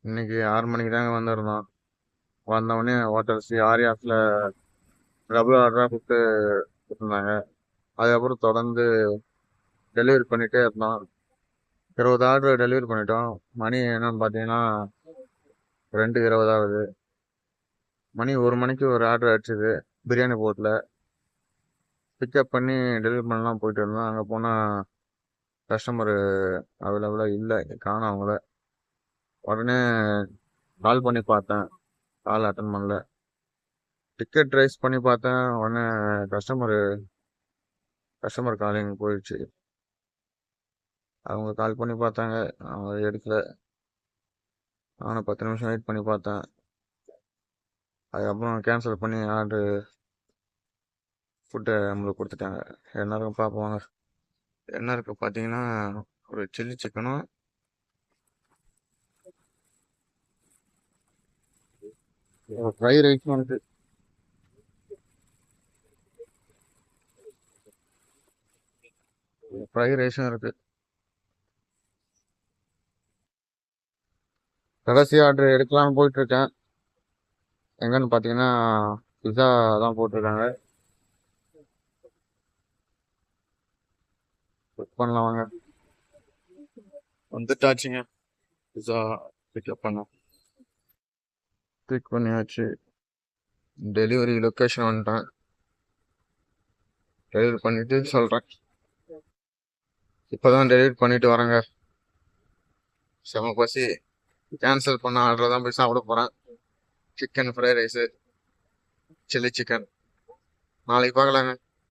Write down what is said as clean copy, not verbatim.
இன்னைக்கு 6 மணிக்கு தாங்க வந்திருந்தோம். வந்தவொடனே ஹோட்டல் ஆரியாஸில் டபுள் ஆர்டராக கொடுத்துருந்தாங்க. அதுக்கப்புறம் தொடர்ந்து டெலிவரி பண்ணிகிட்டே இருந்தோம். 20 ஆர்டர் டெலிவரி பண்ணிட்டோம். மணி என்னன்னு பார்த்தீங்கன்னா 2:20 ஆகுது. மணி 1 மணிக்கு ஒரு ஆர்டர் அடிச்சது பிரியாணி போட்டில். பிக்கப் பண்ணி டெலிவரி பண்ணலாம் போயிட்டு இருந்தோம். அங்கே போனால் கஸ்டமரு அவைலபிளாக இல்லை, காணோம் அவங்கள. உடனே கால் பண்ணி பார்த்தேன், கால் அட்டன் பண்ணல. டிக்கெட் ரைஸ் பண்ணி பார்த்தேன், உடனே கஸ்டமர் காலிங் போயிடுச்சு. அவங்க கால் பண்ணி பார்த்தாங்க, அவங்க எடுக்கல. நானும் 10 நிமிஷம் வெயிட் பண்ணி பார்த்தேன். அதுக்கப்புறம் கேன்சல் பண்ணி ஃபுட்டை நம்மளுக்கு கொடுத்துட்டாங்க. என்ன இருக்கும் பார்ப்போங்க. என்ன இருக்கு பார்த்தீங்கன்னா, ஒரு சில்லி சிக்கனும் ஃப்ரை ரைஸும் இருக்கு. ஃப்ரை ரைஸும் இருக்கு. கடைசி ஆர்டர் எடுக்கலாம்னு போயிட்டு இருக்கேன். எங்கன்னு பார்த்தீங்கன்னா பிஸா தான் போட்டிருக்காங்க. புக் பண்ணலாம் வாங்க. வந்துட்டாச்சுங்க, பிஸா பிக்கப் பண்ணோம். பிக் பண்ணியாச்சு. டெலிவரி லொக்கேஷன் வந்துட்டேன். டெலிவரி பண்ணிட்டு சொல்கிறேன். இப்போதான் டெலிவரி பண்ணிட்டு வரேங்க. செம பசி. கேன்சல் பண்ண ஆர்டர் தான் போய் சாப்பிட போகிறேன். Chicken fried rice, chilli chicken. நாளைக்கு பார்க்கலாங்க.